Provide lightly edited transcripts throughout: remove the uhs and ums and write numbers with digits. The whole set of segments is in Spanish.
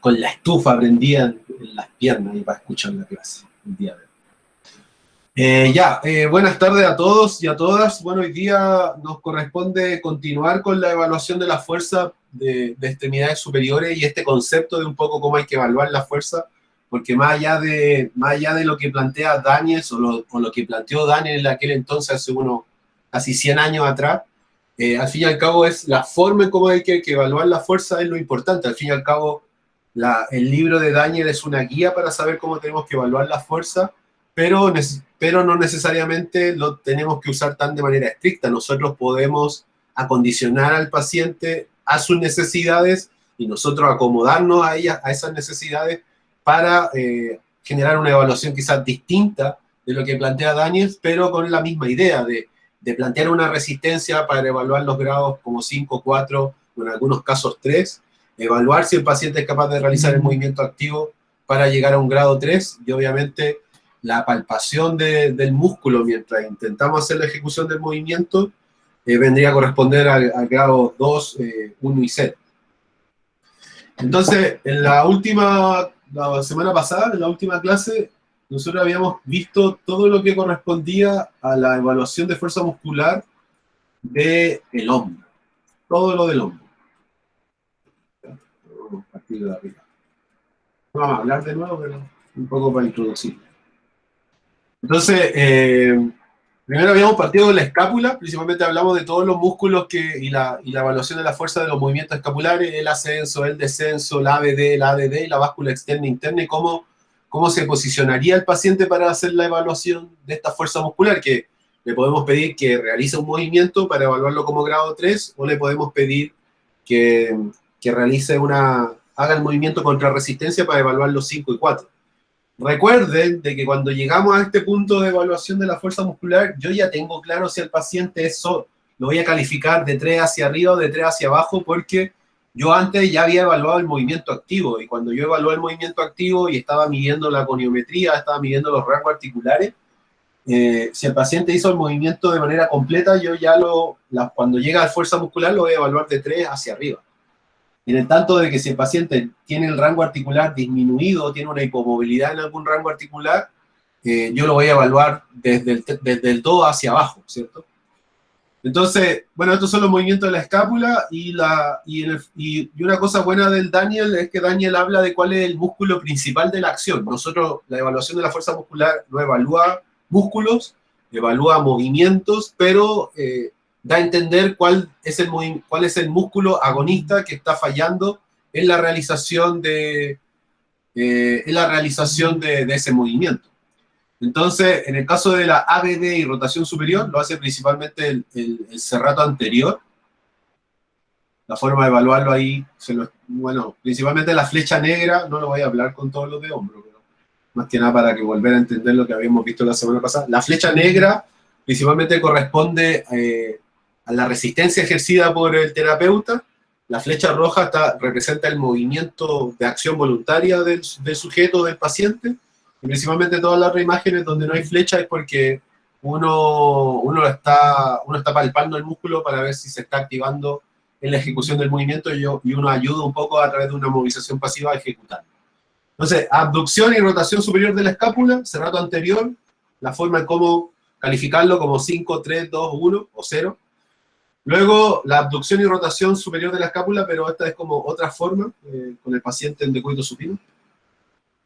con la estufa prendida en las piernas y para escuchar la clase el día de hoy. Buenas tardes a todos y a todas. Bueno, hoy día nos corresponde continuar con la evaluación de la fuerza de extremidades superiores y este concepto de un poco cómo hay que evaluar la fuerza, porque más allá de lo que plantea Daniels o lo que planteó Daniel en aquel entonces, hace unos casi 100 años atrás, al fin y al cabo es la forma en cómo hay que evaluar la fuerza es lo importante. Al fin y al cabo, el libro de Daniel es una guía para saber cómo tenemos que evaluar la fuerza, pero no necesariamente lo tenemos que usar tan de manera estricta. Nosotros podemos acondicionar al paciente a sus necesidades y nosotros acomodarnos a ellas, a esas necesidades, para generar una evaluación quizás distinta de lo que plantea Daniel, pero con la misma idea de plantear una resistencia para evaluar los grados como 5, 4, o en algunos casos 3, evaluar si el paciente es capaz de realizar el movimiento activo para llegar a un grado 3, y obviamente la palpación del músculo mientras intentamos hacer la ejecución del movimiento vendría a corresponder al grado 2, 1 y 0. Entonces, la semana pasada, en la última clase, nosotros habíamos visto todo lo que correspondía a la evaluación de fuerza muscular del hombro. Todo lo del hombro. Vamos a partir de arriba. Vamos a hablar de nuevo, pero un poco para introducir. Entonces, primero habíamos partido de la escápula, principalmente hablamos de todos los músculos y la evaluación de la fuerza de los movimientos escapulares, el ascenso, el descenso, la ABD, la ADD y la báscula externa e interna, y cómo se posicionaría el paciente para hacer la evaluación de esta fuerza muscular, que le podemos pedir que realice un movimiento para evaluarlo como grado 3, o le podemos pedir que haga el movimiento contra resistencia para evaluar los 5 y 4. Recuerden de que cuando llegamos a este punto de evaluación de la fuerza muscular, yo ya tengo claro si el paciente lo voy a calificar de 3 hacia arriba o de 3 hacia abajo, porque yo antes ya había evaluado el movimiento activo, y cuando yo evalué el movimiento activo y estaba midiendo la coniometría, estaba midiendo los rangos articulares, si el paciente hizo el movimiento de manera completa, yo ya cuando llega a fuerza muscular lo voy a evaluar de 3 hacia arriba. En el tanto de que si el paciente tiene el rango articular disminuido, tiene una hipomovilidad en algún rango articular, yo lo voy a evaluar desde el 2 hacia abajo, ¿cierto? Entonces, bueno, estos son los movimientos de la escápula, y una cosa buena del Daniel es que Daniel habla de cuál es el músculo principal de la acción. Nosotros, la evaluación de la fuerza muscular no evalúa músculos, evalúa movimientos, pero da a entender cuál es el músculo agonista que está fallando en la realización de ese movimiento. Entonces, en el caso de la ABD y rotación superior, lo hace principalmente el serrato anterior. La forma de evaluarlo ahí, principalmente la flecha negra, no lo voy a hablar con todos los de hombro, pero más que nada para que volver a entender lo que habíamos visto la semana pasada. La flecha negra principalmente corresponde a la resistencia ejercida por el terapeuta. La flecha roja representa el movimiento de acción voluntaria del sujeto, del paciente. Y principalmente todas las imágenes donde no hay flecha es porque uno está palpando el músculo para ver si se está activando en la ejecución del movimiento, y uno ayuda un poco a través de una movilización pasiva a ejecutarlo. Entonces, abducción y rotación superior de la escápula, serrato anterior, la forma en cómo calificarlo como 5, 3, 2, 1 o 0. Luego, la abducción y rotación superior de la escápula, pero esta es como otra forma, con el paciente en decúbito supino.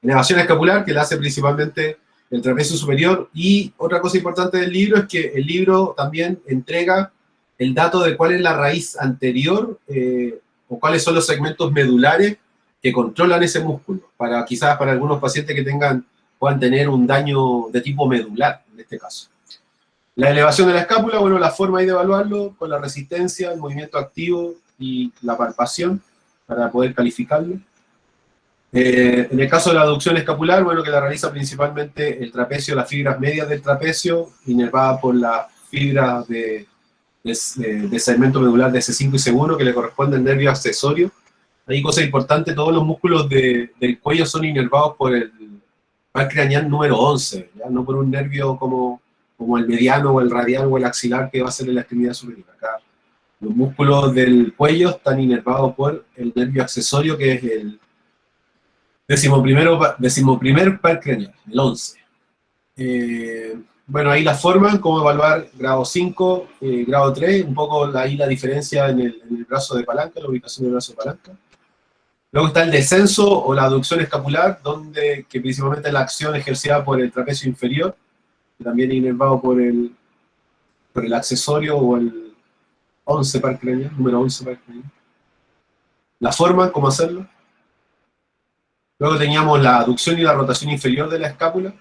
Elevación escapular, que la hace principalmente el trapecio superior. Y otra cosa importante del libro es que el libro también entrega el dato de cuál es la raíz anterior, o cuáles son los segmentos medulares que controlan ese músculo, quizás para algunos pacientes que puedan tener un daño de tipo medular, en este caso. La elevación de la escápula, bueno, la forma ahí de evaluarlo, con la resistencia, el movimiento activo y la palpación, para poder calificarlo. En el caso de la aducción escapular, bueno, que la realiza principalmente el trapecio, las fibras medias del trapecio, inervada por las fibras de segmento medular de C5 y C1, que le corresponde al nervio accesorio. Hay cosa importante, todos los músculos del cuello son inervados por el par craneal número 11, ¿ya? No por un nervio como el mediano o el radial o el axilar que va a ser en la extremidad superior. Acá los músculos del cuello están inervados por el nervio accesorio, que es Decimoprimer par craneal, el 11. Bueno, ahí la forman, cómo evaluar grado 5, grado 3, un poco ahí la diferencia en el brazo de palanca, la ubicación del brazo de palanca. Luego está el descenso o la aducción escapular, que principalmente es la acción ejercida por el trapecio inferior, que también es inervado por el accesorio o el 11 par craneal, número 11 par craneal. La forma, cómo hacerlo. Luego teníamos la aducción y la rotación inferior de la escápula.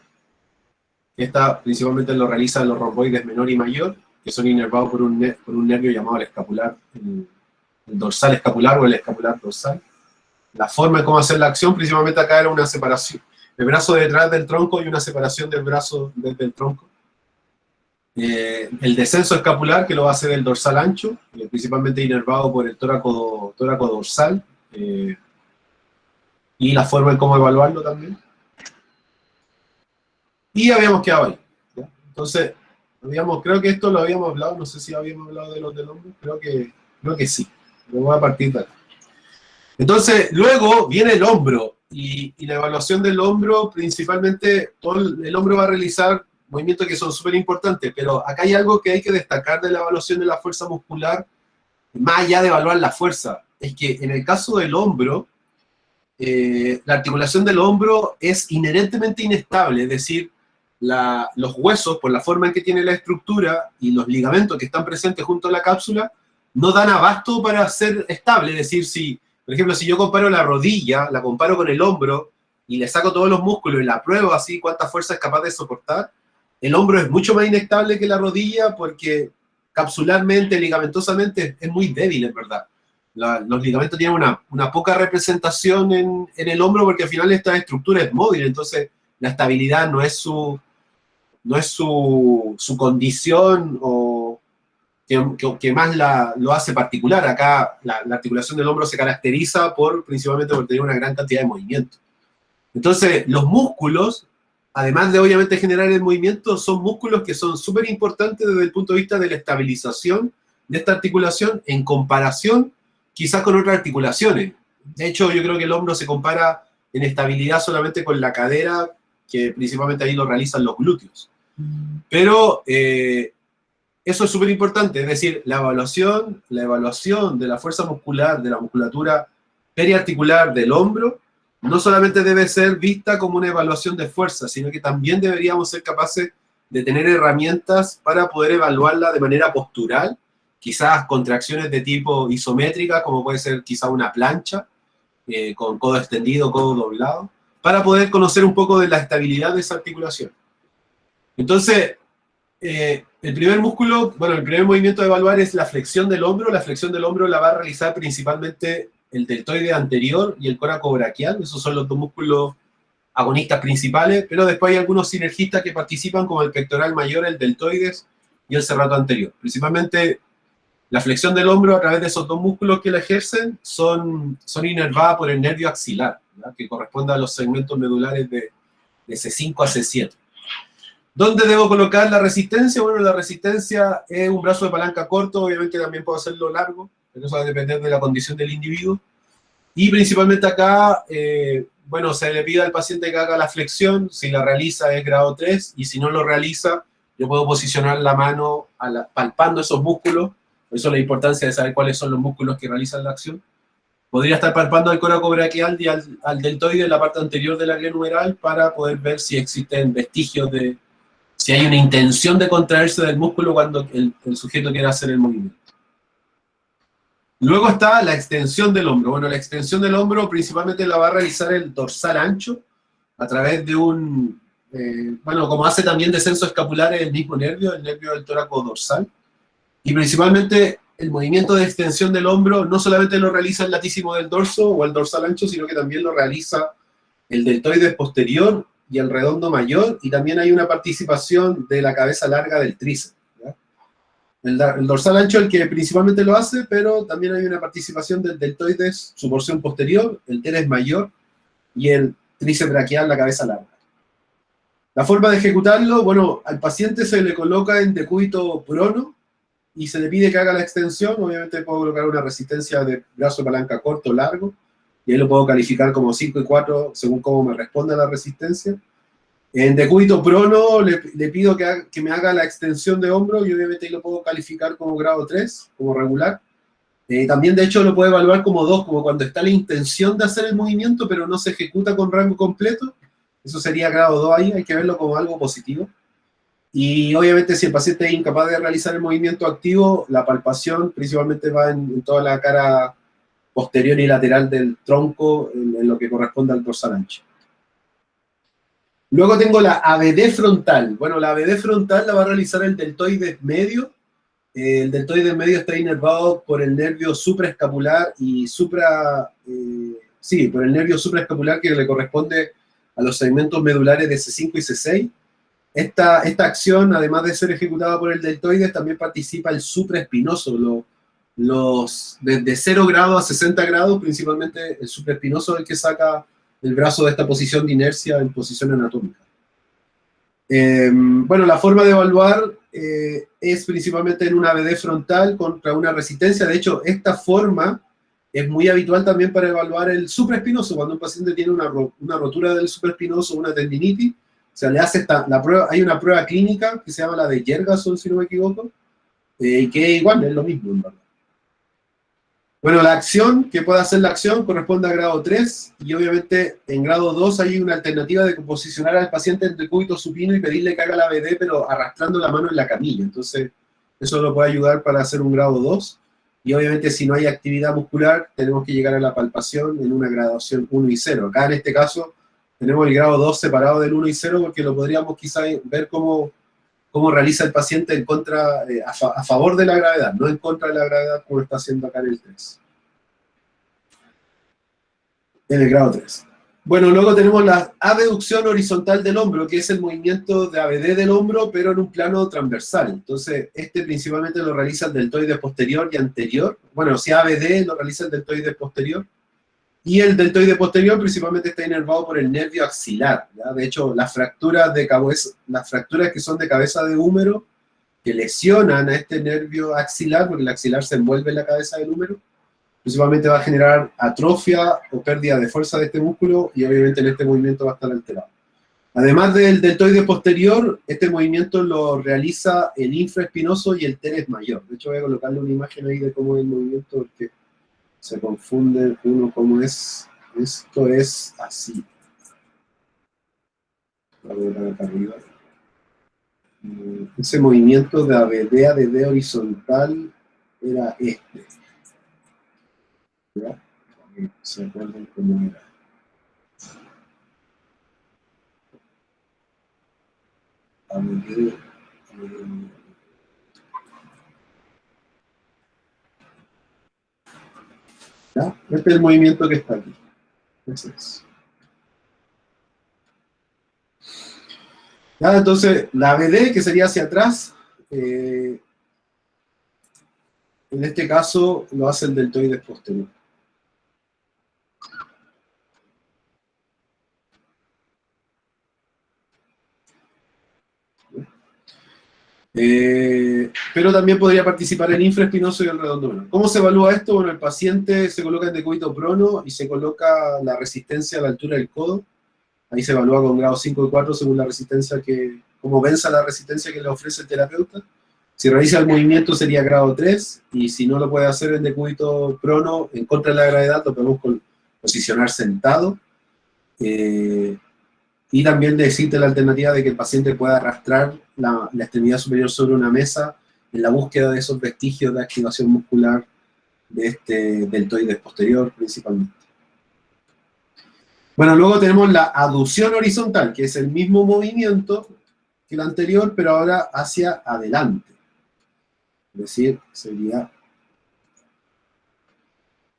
Esta principalmente lo realizan los romboides menor y mayor, que son inervados por un nervio llamado el escapular, el dorsal escapular o el escapular dorsal. La forma de cómo hacer la acción, principalmente acá era una separación. El brazo detrás del tronco y una separación del brazo desde el tronco. El descenso escapular, que lo va a hacer el dorsal ancho, principalmente inervado por el tóraco dorsal. Y la forma de cómo evaluarlo también. Y habíamos quedado ahí, ¿ya? Entonces, creo que esto lo habíamos hablado, no sé si habíamos hablado de los del hombro, creo que sí. Lo voy a partir de acá. Entonces, luego viene el hombro, y la evaluación del hombro, principalmente, el hombro va a realizar movimientos que son súper importantes, pero acá hay algo que hay que destacar de la evaluación de la fuerza muscular, más allá de evaluar la fuerza, es que en el caso del hombro, la articulación del hombro es inherentemente inestable, es decir, los huesos, por la forma en que tiene la estructura, y los ligamentos que están presentes junto a la cápsula, no dan abasto para ser estable, es decir, por ejemplo, si yo comparo la rodilla, la comparo con el hombro, y le saco todos los músculos y la pruebo así cuánta fuerza es capaz de soportar, el hombro es mucho más inestable que la rodilla porque capsularmente, ligamentosamente, es muy débil, en verdad. Los ligamentos tienen una poca representación en el hombro porque al final esta estructura es móvil, entonces la estabilidad no es su condición o que más lo hace particular. Acá la articulación del hombro se caracteriza principalmente por tener una gran cantidad de movimiento. Entonces, los músculos, además de obviamente generar el movimiento, son músculos que son súper importantes desde el punto de vista de la estabilización de esta articulación en comparación quizás con otras articulaciones. De hecho, yo creo que el hombro se compara en estabilidad solamente con la cadera, que principalmente ahí lo realizan los glúteos. Pero eso es súper importante, es decir, la evaluación de la fuerza muscular, de la musculatura periarticular del hombro, no solamente debe ser vista como una evaluación de fuerza, sino que también deberíamos ser capaces de tener herramientas para poder evaluarla de manera postural, quizás contracciones de tipo isométrica, como puede ser quizás una plancha, con codo extendido, codo doblado, para poder conocer un poco de la estabilidad de esa articulación. Entonces, el primer movimiento a evaluar es la flexión del hombro. La flexión del hombro la va a realizar principalmente el deltoide anterior y el coracobraquial. Esos son los dos músculos agonistas principales, pero después hay algunos sinergistas que participan, como el pectoral mayor, el deltoides y el serrato anterior. Principalmente la flexión del hombro a través de esos dos músculos que la ejercen son inervadas por el nervio axilar, ¿verdad?, que corresponde a los segmentos medulares de C5 a C7. ¿Dónde debo colocar la resistencia? Bueno, la resistencia es un brazo de palanca corto, obviamente también puedo hacerlo largo, pero eso va a depender de la condición del individuo. Y principalmente acá, se le pide al paciente que haga la flexión, si la realiza es grado 3, y si no lo realiza, yo puedo posicionar la mano palpando esos músculos, por eso la importancia de saber cuáles son los músculos que realizan la acción. Podría estar palpando al coracobraquial y al deltoide en la parte anterior de la glenohumeral para poder ver si existen vestigios si hay una intención de contraerse del músculo cuando el sujeto quiere hacer el movimiento. Luego está la extensión del hombro. Bueno, la extensión del hombro principalmente la va a realizar el dorsal ancho a través de como hace también descenso escapular el mismo nervio, el nervio del tóraco dorsal. Y principalmente el movimiento de extensión del hombro no solamente lo realiza el latísimo del dorso o el dorsal ancho, sino que también lo realiza el deltoide posterior y el redondo mayor, y también hay una participación de la cabeza larga del tríceps. El dorsal ancho es el que principalmente lo hace, pero también hay una participación del deltoides, su porción posterior, el teres mayor, y el tríceps braquial, la cabeza larga. La forma de ejecutarlo, bueno, al paciente se le coloca en decúbito prono, y se le pide que haga la extensión. Obviamente puedo colocar una resistencia de brazo de palanca corto o largo, y ahí lo puedo calificar como 5 y 4 según cómo me responda la resistencia. En decúbito prono le pido que me haga la extensión de hombro y obviamente ahí lo puedo calificar como grado 3, como regular. También de hecho lo puedo evaluar como 2, como cuando está la intención de hacer el movimiento pero no se ejecuta con rango completo. Eso sería grado 2 ahí, hay que verlo como algo positivo. Y obviamente si el paciente es incapaz de realizar el movimiento activo, la palpación principalmente va en toda la cara posterior y lateral del tronco, en lo que corresponde al dorsal ancho. Luego tengo la ABD frontal. Bueno, la ABD frontal la va a realizar el deltoides medio. El deltoides medio está inervado por el nervio supraescapular y por el nervio supraescapular que le corresponde a los segmentos medulares de C5 y C6. Esta acción, además de ser ejecutada por el deltoides, también participa el supraespinoso. Desde 0 grados a 60 grados, principalmente el supraespinoso es el que saca el brazo de esta posición de inercia en posición anatómica. Bueno, la forma de evaluar es principalmente en una ABD frontal contra una resistencia. De hecho, esta forma es muy habitual también para evaluar el supraespinoso. Cuando un paciente tiene una rotura del supraespinoso, una tendinitis, se le hace hay una prueba clínica que se llama la de Jergason, si no me equivoco, que igual es lo mismo, en verdad. Bueno, la acción, que puede hacer la acción, corresponde a grado 3, y obviamente en grado 2 hay una alternativa de posicionar al paciente en decúbito supino y pedirle que haga la ABD, pero arrastrando la mano en la camilla. Entonces, eso lo puede ayudar para hacer un grado 2, y obviamente si no hay actividad muscular, tenemos que llegar a la palpación en una graduación 1 y 0. Acá en este caso, tenemos el grado 2 separado del 1 y 0, porque lo podríamos quizá ver cómo realiza el paciente a favor de la gravedad, no en contra de la gravedad como está haciendo acá en el 3. En el grado 3. Bueno, luego tenemos la abducción horizontal del hombro, que es el movimiento de ABD del hombro, pero en un plano transversal. Entonces, principalmente lo realiza el deltoides posterior y anterior. Bueno, si ABD lo realiza el deltoides posterior. Y el deltoide posterior principalmente está inervado por el nervio axilar, ¿ya? De hecho, las fracturas que son de cabeza de húmero, que lesionan a este nervio axilar, porque el axilar se envuelve en la cabeza del húmero, principalmente va a generar atrofia o pérdida de fuerza de este músculo, y obviamente en este movimiento va a estar alterado. Además del deltoide posterior, este movimiento lo realiza el infraespinoso y el teres mayor. De hecho, voy a colocarle una imagen ahí de cómo es el movimiento, porque se confunde uno cómo es. Esto es así. A ver, acá arriba. Ese movimiento de ABD a ABD horizontal era este. ¿Ya? ¿Se acuerdan cómo era? ABD. ¿Ya? Este es el movimiento que está aquí. Ese es. ¿Ya? Entonces, la ABD, que sería hacia atrás, en este caso lo hace el deltoides posterior. Pero también podría participar el infraespinoso y el redondo menor. ¿Cómo se evalúa esto? Bueno, el paciente se coloca en decúbito prono y se coloca la resistencia a la altura del codo. Ahí se evalúa con grado 5 y 4 según la resistencia como venza la resistencia que le ofrece el terapeuta. Si realiza el movimiento sería grado 3, y si no lo puede hacer en decúbito prono, en contra de la gravedad, lo podemos posicionar sentado. Y también existe la alternativa de que el paciente pueda arrastrar la extremidad superior sobre una mesa en la búsqueda de esos vestigios de activación muscular de este deltoides posterior principalmente. Bueno, luego tenemos la aducción horizontal, que es el mismo movimiento que el anterior, pero ahora hacia adelante. Es decir,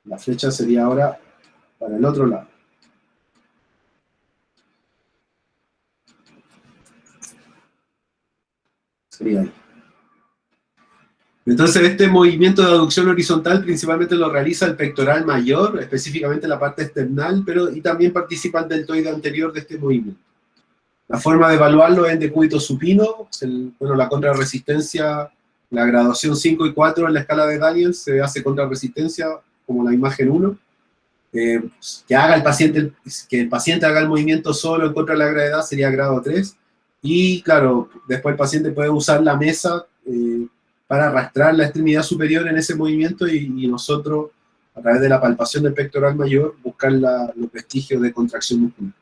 la flecha sería ahora para el otro lado. Sería ahí. Entonces, este movimiento de aducción horizontal principalmente lo realiza el pectoral mayor, específicamente la parte external, y también participa el deltoide anterior de este movimiento. La forma de evaluarlo es en decúbito supino. La contrarresistencia, la graduación 5 y 4 en la escala de Daniels se hace contrarresistencia, como la imagen 1. que el paciente haga el movimiento solo en contra de la gravedad sería grado 3. Y claro, después el paciente puede usar la mesa para arrastrar la extremidad superior en ese movimiento y nosotros, a través de la palpación del pectoral mayor, buscar los vestigios de contracción muscular.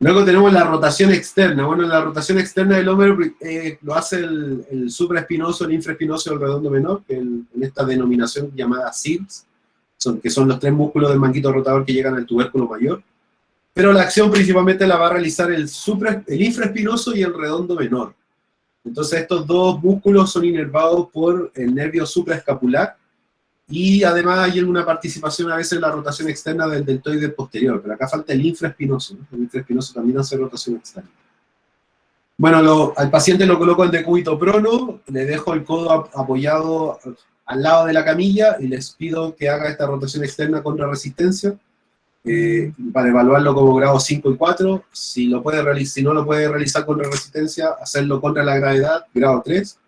Luego tenemos la rotación externa. Bueno, la rotación externa del hombro lo hace el supraespinoso, el infraespinoso y el redondo menor, que en esta denominación llamada SIDS, que son los 3 músculos del manguito rotador que llegan al tubérculo mayor. Pero la acción principalmente la va a realizar el infraespinoso y el redondo menor. Entonces estos 2 músculos son inervados por el nervio supraescapular y además hay una participación a veces en la rotación externa del deltoide posterior, pero acá falta el infraespinoso, ¿no? El infraespinoso también hace rotación externa. Bueno, al paciente lo coloco en decúbito prono, le dejo el codo apoyado al lado de la camilla y les pido que haga esta rotación externa contra resistencia para evaluarlo como grado 5 y 4. Si no lo puede realizar contra resistencia, hacerlo contra la gravedad, grado 3.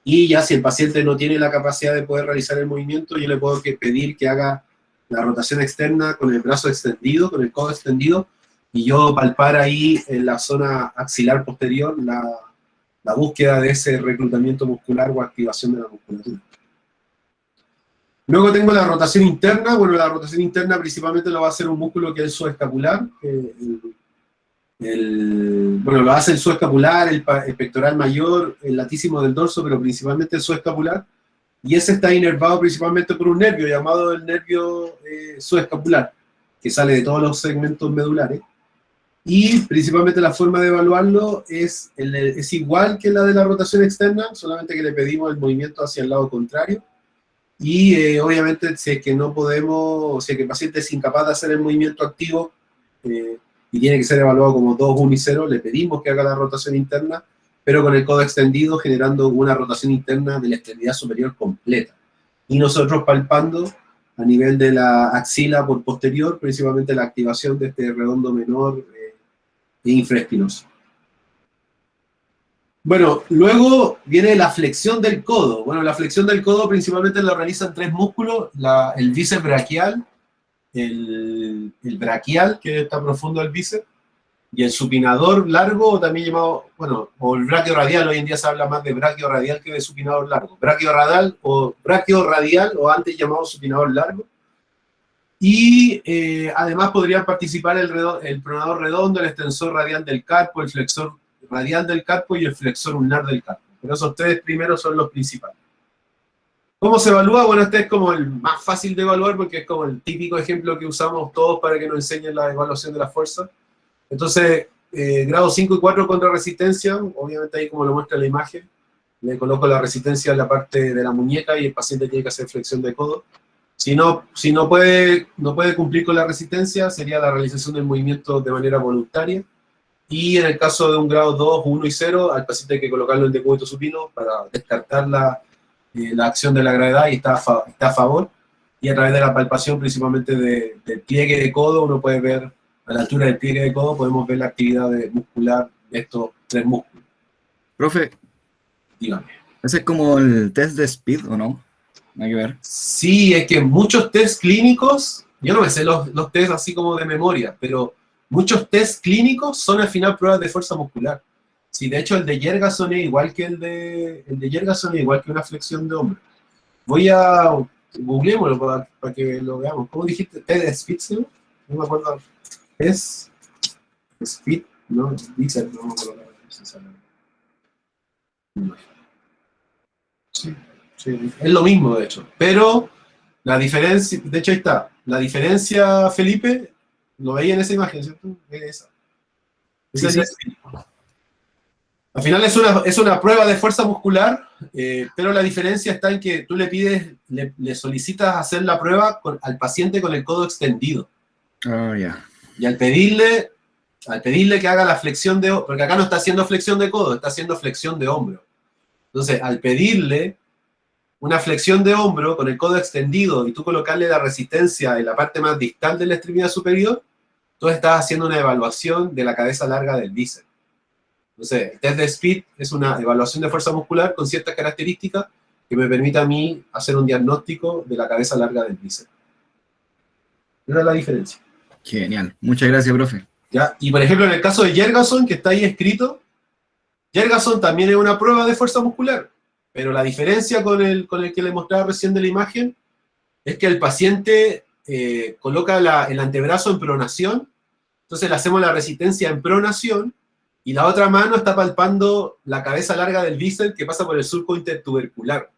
Y ya si el paciente no tiene la capacidad de poder realizar el movimiento, yo le puedo pedir que haga la rotación externa con el brazo extendido, con el codo extendido, y yo palpar ahí en la zona axilar posterior la búsqueda de ese reclutamiento muscular o activación de la musculatura. Luego tengo la rotación interna. Bueno, la rotación interna principalmente lo va a hacer un músculo que es el suescapular. Bueno, lo hace el suescapular, el pectoral mayor, el latísimo del dorso, pero principalmente el suescapular. Y ese está inervado principalmente por un nervio llamado el nervio suescapular, que sale de todos los segmentos medulares. Y principalmente la forma de evaluarlo es igual que la de la rotación externa, solamente que le pedimos el movimiento hacia el lado contrario. Y obviamente si es que no podemos, si es que el paciente es incapaz de hacer el movimiento activo y tiene que ser evaluado como 2, 1 y 0, le pedimos que haga la rotación interna, pero con el codo extendido, generando una rotación interna de la extremidad superior completa. Y nosotros palpando a nivel de la axila por posterior, principalmente la activación de este redondo menor e infraespinoso. Bueno, luego viene la flexión del codo. Bueno, la flexión del codo principalmente la realizan 3 músculos, el bíceps braquial, el braquial, que está profundo del bíceps, y el supinador largo, también llamado, bueno, o el braquioradial. Hoy en día se habla más de braquioradial que de supinador largo. Braquioradial o antes llamado supinador largo. Y además podrían participar el pronador redondo, el extensor radial del carpo, el flexor radial del carpo y el flexor ulnar del carpo. Pero esos 3 primeros son los principales. ¿Cómo se evalúa? Bueno, este es como el más fácil de evaluar porque es como el típico ejemplo que usamos todos para que nos enseñen la evaluación de la fuerza. Entonces, grado 5 y 4 contra resistencia, obviamente ahí como lo muestra la imagen, le coloco la resistencia en la parte de la muñeca y el paciente tiene que hacer flexión de codo. Si no puede cumplir con la resistencia, sería la realización del movimiento de manera voluntaria. Y en el caso de un grado 2, 1 y 0, al paciente hay que colocarlo en decúbito supino para descartar la acción de la gravedad y está a favor. Y a través de la palpación, principalmente del pliegue de codo, uno puede ver, a la altura del pliegue de codo, podemos ver la actividad muscular de estos 3 músculos. Profe, dígame. ¿Ese es como el test de Speed o no? No hay que ver. Sí, es que muchos test clínicos, yo no me sé los test así como de memoria, pero muchos test clínicos son al final pruebas de fuerza muscular. Sí, de hecho el de Jergason es igual que el de Jergason es igual que una flexión de hombro. Voy a googleémoslo para que lo veamos. ¿Cómo dijiste? ¿Test Speed? ¿Sí? No me acuerdo. ¿Es Speed? No, dice, no me acuerdo. Sí, sí, es lo mismo de hecho, pero la diferencia, de hecho ahí está, la diferencia, Felipe, lo veía en esa imagen, ¿cierto? Es esa. Sí. Al final es una prueba de fuerza muscular, pero la diferencia está en que tú le pides, le solicitas hacer la prueba al paciente con el codo extendido. Oh, yeah. Y al pedirle que haga la flexión de hombro, porque acá no está haciendo flexión de codo, está haciendo flexión de hombro. Entonces, al pedirle una flexión de hombro con el codo extendido y tú colocarle la resistencia en la parte más distal de la extremidad superior, tú estás haciendo una evaluación de la cabeza larga del bíceps. Entonces, el test de Speed es una evaluación de fuerza muscular con ciertas características que me permite a mí hacer un diagnóstico de la cabeza larga del bíceps. Esa es la diferencia. Genial. Muchas gracias, profe. ¿Ya? Y por ejemplo, en el caso de Jergason, que está ahí escrito, Jergason también es una prueba de fuerza muscular, pero la diferencia con el que le mostraba recién de la imagen es que el paciente coloca el antebrazo en pronación, entonces le hacemos la resistencia en pronación, y la otra mano está palpando la cabeza larga del bíceps que pasa por el surco intertubercular.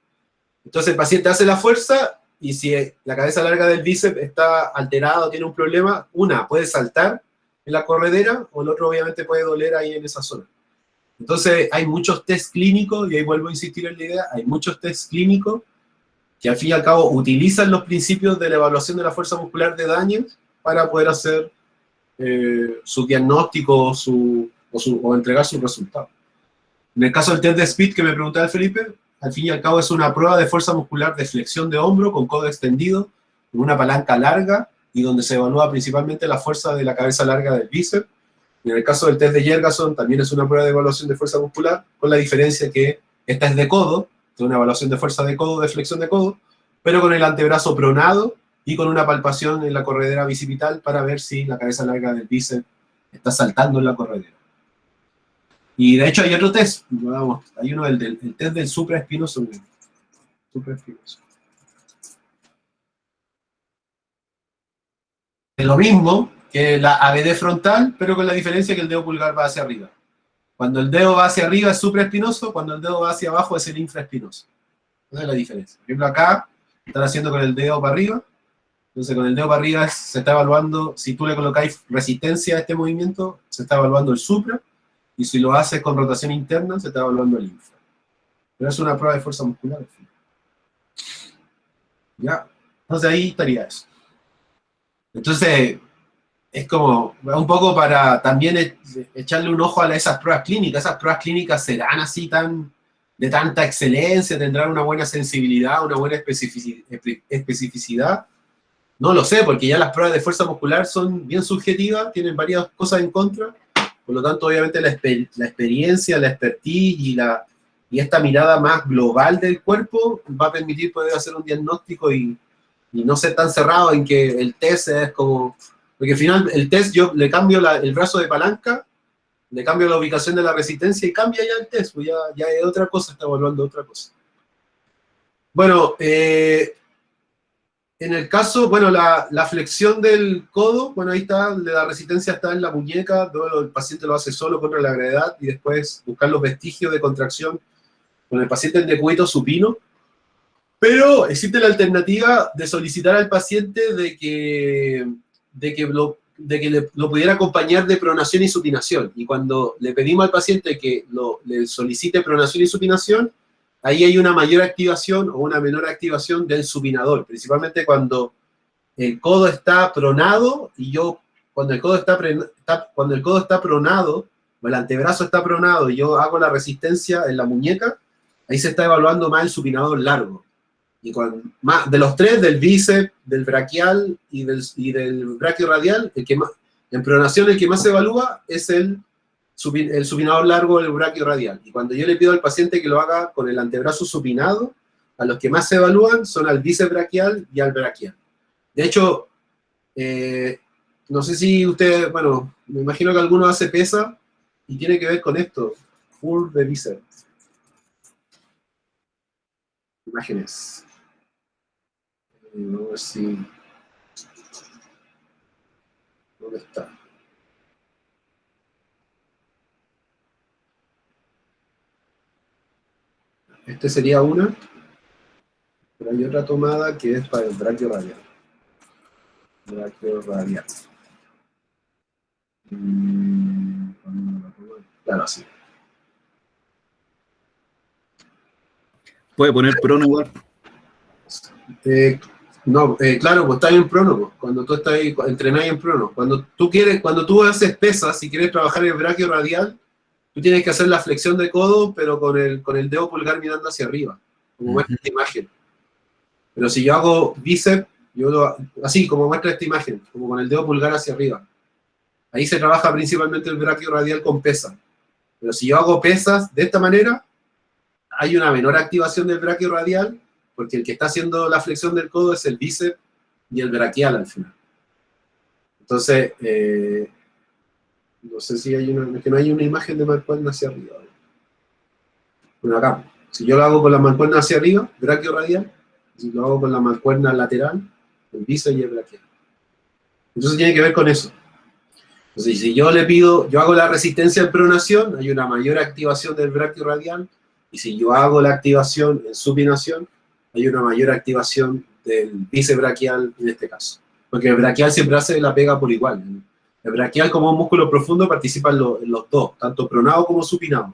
Entonces el paciente hace la fuerza, y si la cabeza larga del bíceps está alterada o tiene un problema, puede saltar en la corredera, o el otro obviamente puede doler ahí en esa zona. Entonces hay muchos test clínicos, y ahí vuelvo a insistir en la idea, hay muchos test clínicos que al fin y al cabo utilizan los principios de la evaluación de la fuerza muscular de daños para poder hacer su diagnóstico o entregar sus resultados. En el caso del test de Speed que me preguntaba el Felipe, al fin y al cabo es una prueba de fuerza muscular de flexión de hombro con codo extendido, con una palanca larga, y donde se evalúa principalmente la fuerza de la cabeza larga del bíceps. Y en el caso del test de Jergason también es una prueba de evaluación de fuerza muscular, con la diferencia que esta es de codo, es una evaluación de fuerza de codo, de flexión de codo, pero con el antebrazo pronado y con una palpación en la corredera bicipital para ver si la cabeza larga del bíceps está saltando en la corredera. Y de hecho hay otro test, vamos, hay uno, el test del supraespinoso. Es lo mismo que la ABD frontal, pero con la diferencia que el dedo pulgar va hacia arriba. Cuando el dedo va hacia arriba es supraespinoso, cuando el dedo va hacia abajo es el infraespinoso. Esa es la diferencia. Por ejemplo, acá están haciendo con el dedo para arriba. Entonces, con el dedo para arriba se está evaluando, si tú le colocáis resistencia a este movimiento, se está evaluando el supra, y si lo haces con rotación interna, se está evaluando el infra. Pero es una prueba de fuerza muscular. ¿Ya? Entonces, ahí estaría eso. Entonces, es como un poco para también echarle un ojo a esas pruebas clínicas. Esas pruebas clínicas serán así de tanta excelencia, tendrán una buena sensibilidad, una buena especificidad. No lo sé, porque ya las pruebas de fuerza muscular son bien subjetivas, tienen varias cosas en contra. Por lo tanto, obviamente la experiencia, la expertise y esta mirada más global del cuerpo va a permitir poder hacer un diagnóstico y no ser tan cerrado en que el test es como... Porque al final el test yo le cambio el brazo de palanca, le cambio la ubicación de la resistencia y cambia ya el test, pues ya es otra cosa, está evaluando otra cosa. Bueno, en el caso, bueno, la flexión del codo, bueno, ahí está, la resistencia está en la muñeca, luego el paciente lo hace solo contra la gravedad y después buscar los vestigios de contracción con el paciente en decúbito supino. Pero existe la alternativa de solicitar al paciente de que lo pudiera acompañar de pronación y supinación. Y cuando le pedimos al paciente que le solicite pronación y supinación, ahí hay una mayor activación o una menor activación del supinador, principalmente cuando el codo está pronado cuando el codo está pronado, o el antebrazo está pronado y yo hago la resistencia en la muñeca, ahí se está evaluando más el supinador largo. Y de los tres, del bíceps, del braquial y del braquioradial, en pronación el que más se evalúa es el supinador largo del braquioradial. Y cuando yo le pido al paciente que lo haga con el antebrazo supinado, a los que más se evalúan son al bíceps braquial y al braquial. De hecho, no sé si usted, bueno, me imagino que alguno hace pesa y tiene que ver con esto, full de bíceps. Imágenes. No ver si... ¿Dónde está? Este sería una, pero hay otra tomada que es para el braquioradial. Braquioradial. Claro, sí. ¿Puede poner prono igual? No, claro, pues está en prono, pues, cuando tú estás ahí, entrenás en prono. Cuando tú haces pesas, si quieres trabajar el braquioradial, tú tienes que hacer la flexión de codo, pero con el dedo pulgar mirando hacia arriba, como muestra esta imagen. Pero si yo hago bíceps, así como muestra esta imagen, como con el dedo pulgar hacia arriba. Ahí se trabaja principalmente el braquioradial con pesas. Pero si yo hago pesas de esta manera, hay una menor activación del braquioradial, porque el que está haciendo la flexión del codo es el bíceps y el braquial al final. Entonces, no sé si hay una, es que no hay una imagen de mancuerna hacia arriba. Bueno, acá, si yo lo hago con la mancuerna hacia arriba, braquiorradial, si lo hago con la mancuerna lateral, el bíceps y el braquial. Entonces tiene que ver con eso. Entonces, si yo le pido, yo hago la resistencia en pronación, hay una mayor activación del braquiorradial, y si yo hago la activación en supinación, hay una mayor activación del bíceps braquial en este caso. Porque el braquial siempre hace la pega por igual. El braquial, como un músculo profundo, participa en los dos, tanto pronado como supinado.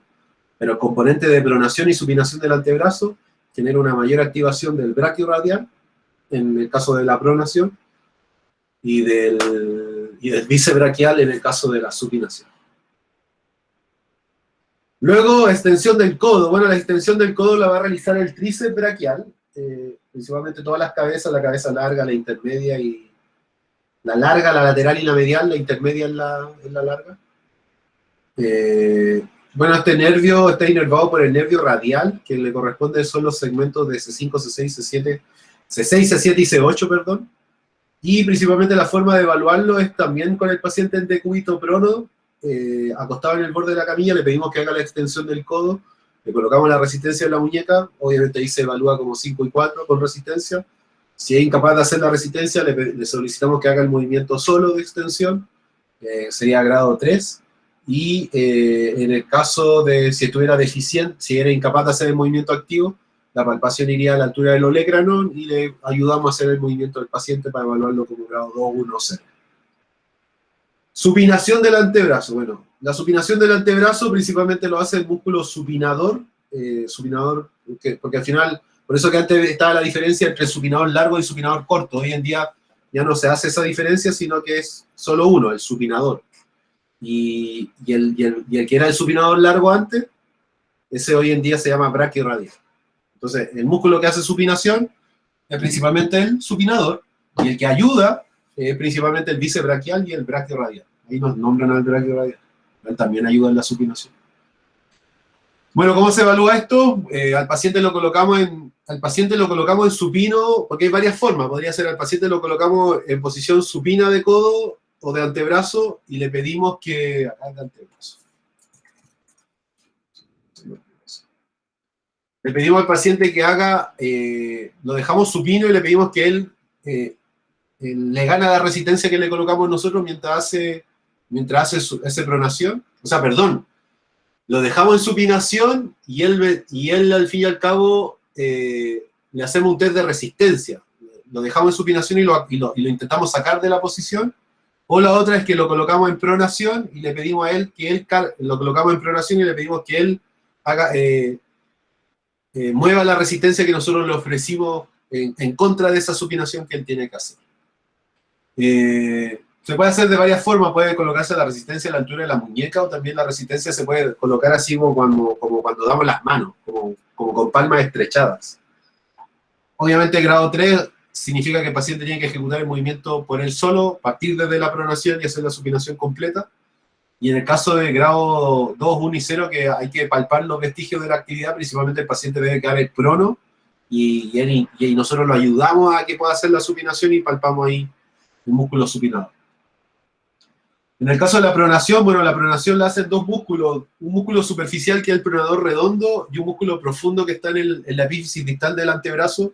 Pero el componente de pronación y supinación del antebrazo genera una mayor activación del braquiorradial, en el caso de la pronación, y del bíceps braquial en el caso de la supinación. Luego, extensión del codo. Bueno, la extensión del codo la va a realizar el tríceps braquial, principalmente todas las cabezas, la cabeza larga, la intermedia y la larga, la lateral y la medial, la intermedia en la larga. Bueno, este nervio está inervado por el nervio radial, que le corresponde son los segmentos de C5, C6, C6, C7 y C8, perdón. Y principalmente la forma de evaluarlo es también con el paciente en decúbito prono, acostado en el borde de la camilla, le pedimos que haga la extensión del codo, le colocamos la resistencia en la muñeca, obviamente ahí se evalúa como 5 y 4 con resistencia. Si es incapaz de hacer la resistencia, le solicitamos que haga el movimiento solo de extensión, sería grado 3. Y en el caso de si estuviera deficiente, si era incapaz de hacer el movimiento activo, la palpación iría a la altura del olecranon y le ayudamos a hacer el movimiento del paciente para evaluarlo como grado 2, 1, 0. Supinación del antebrazo. Bueno, la supinación del antebrazo principalmente lo hace el músculo supinador, porque al final, por eso que antes estaba la diferencia entre supinador largo y supinador corto. Hoy en día ya no se hace esa diferencia, sino que es solo uno, el supinador. Y el que era el supinador largo antes, ese hoy en día se llama braquiorradial. Entonces, el músculo que hace supinación es principalmente el supinador, y el que ayuda es principalmente el bíceps braquial y el braquiorradial. Ahí nos nombran al braquiorradial. Él también ayuda en la supinación. Bueno, ¿cómo se evalúa esto? Al paciente lo colocamos en supino, porque hay varias formas. Podría ser al paciente lo colocamos en posición supina de codo o de antebrazo y le pedimos que haga antebrazo. Le pedimos al paciente que haga, lo dejamos supino y le pedimos que él le gana la resistencia que le colocamos nosotros mientras hace esa pronación. O sea, perdón, lo dejamos en supinación y él al fin y al cabo le hacemos un test de resistencia. Lo dejamos en supinación y lo intentamos sacar de la posición. O la otra es que lo colocamos en pronación y le pedimos a él que lo colocamos en pronación y le pedimos que él haga, mueva la resistencia que nosotros le ofrecimos en contra de esa supinación que él tiene que hacer. Se puede hacer de varias formas, puede colocarse la resistencia a la altura de la muñeca o también la resistencia se puede colocar así como cuando damos las manos, como con palmas estrechadas. Obviamente grado 3 significa que el paciente tiene que ejecutar el movimiento por él solo, partir desde la pronación y hacer la supinación completa. Y en el caso de grado 2, 1 y 0, que hay que palpar los vestigios de la actividad, principalmente el paciente debe quedar el prono y nosotros lo ayudamos a que pueda hacer la supinación y palpamos ahí el músculo supinado. En el caso de la pronación, bueno, la pronación la hacen dos músculos, un músculo superficial que es el pronador redondo y un músculo profundo que está en la epífisis distal del antebrazo,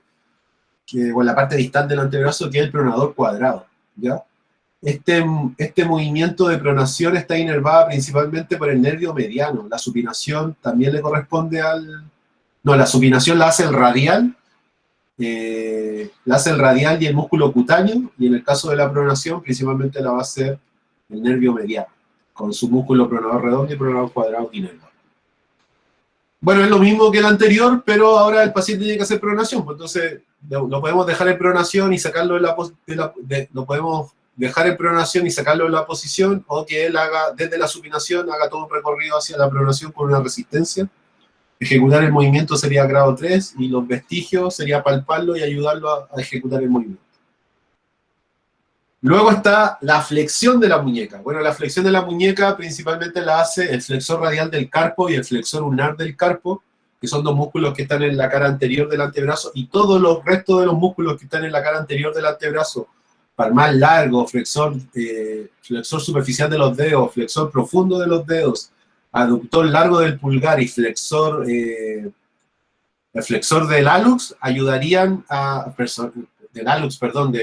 o en la parte distal del antebrazo, que es el pronador cuadrado, ¿ya? Este movimiento de pronación está inervado principalmente por el nervio mediano. La supinación también le corresponde la supinación la hace el radial, y el músculo cutáneo, y en el caso de la pronación principalmente la va a hacer el nervio mediano, con su músculo pronador redondo y pronador cuadrado inervado. Bueno, es lo mismo que el anterior, pero ahora el paciente tiene que hacer pronación, pues entonces lo podemos dejar en pronación y sacarlo lo podemos dejar en pronación y sacarlo de la posición, o que él haga desde la supinación, haga todo un recorrido hacia la pronación con una resistencia. Ejecutar el movimiento sería grado 3 y los vestigios sería palparlo y ayudarlo a ejecutar el movimiento. Luego está la flexión de la muñeca. Bueno, la flexión de la muñeca principalmente la hace el flexor radial del carpo y el flexor ulnar del carpo, que son dos músculos que están en la cara anterior del antebrazo, y todos los restos de los músculos que están en la cara anterior del antebrazo palmar largo, flexor superficial de los dedos, flexor profundo de los dedos, aductor largo del pulgar y flexor, el flexor del hallux ayudarían a, del hallux, perdón, no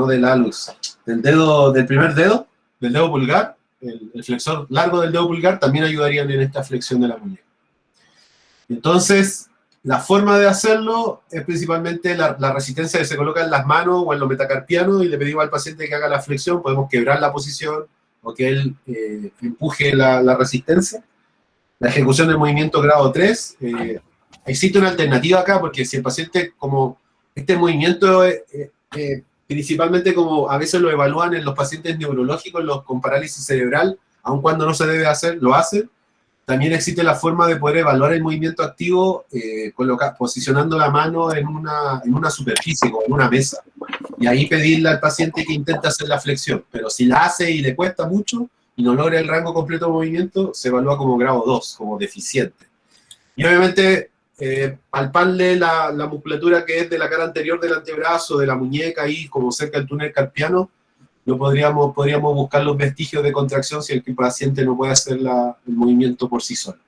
del hallux, del dedo, del primer dedo, del dedo pulgar, el flexor largo del dedo pulgar también ayudarían en esta flexión de la muñeca. Entonces, la forma de hacerlo es principalmente la resistencia que se coloca en las manos o en los metacarpianos y le pedimos al paciente que haga la flexión, podemos quebrar la posición o que él empuje la resistencia. La ejecución del movimiento grado 3, existe una alternativa acá porque si el paciente, como este movimiento, principalmente como a veces lo evalúan en los pacientes neurológicos, los con parálisis cerebral, aun cuando no se debe hacer, lo hacen. También existe la forma de poder evaluar el movimiento activo posicionando la mano en una superficie, como en una mesa. Y ahí pedirle al paciente que intente hacer la flexión. Pero si la hace y le cuesta mucho y no logra el rango completo de movimiento, se evalúa como grado 2, como deficiente. Y obviamente palparle la musculatura que es de la cara anterior del antebrazo, de la muñeca, ahí como cerca del túnel carpiano, podríamos buscar los vestigios de contracción si el paciente no puede hacer el movimiento por sí solo.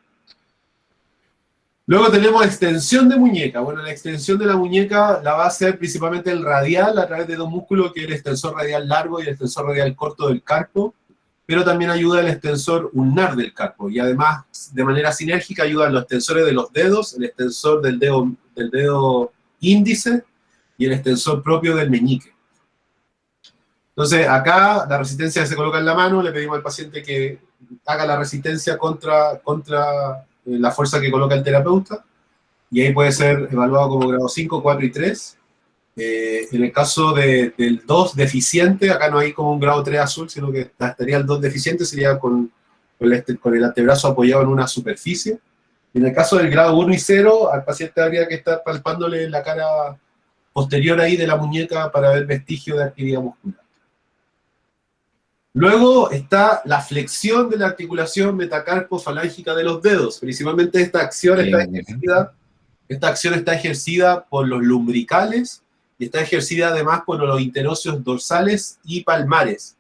Luego tenemos extensión de muñeca. Bueno, la extensión de la muñeca la va a hacer principalmente el radial a través de dos músculos, que es el extensor radial largo y el extensor radial corto del carpo, pero también ayuda el extensor ulnar del carpo, y además, de manera sinérgica, ayudan los extensores de los dedos, el extensor del dedo índice y el extensor propio del meñique. Entonces, acá la resistencia se coloca en la mano, le pedimos al paciente que haga la resistencia contra la fuerza que coloca el terapeuta, y ahí puede ser evaluado como grado 5, 4 y 3. En el caso del 2 deficiente, acá no hay como un grado 3 azul, sino que estaría el 2 deficiente, sería con el antebrazo apoyado en una superficie. En el caso del grado 1 y 0, al paciente habría que estar palpándole la cara posterior ahí de la muñeca para ver vestigio de actividad muscular. Luego está la flexión de la articulación metacarpo-falángica de los dedos. Principalmente esta acción está ejercida por los lumbricales y está ejercida además por los interóseos dorsales y palmares.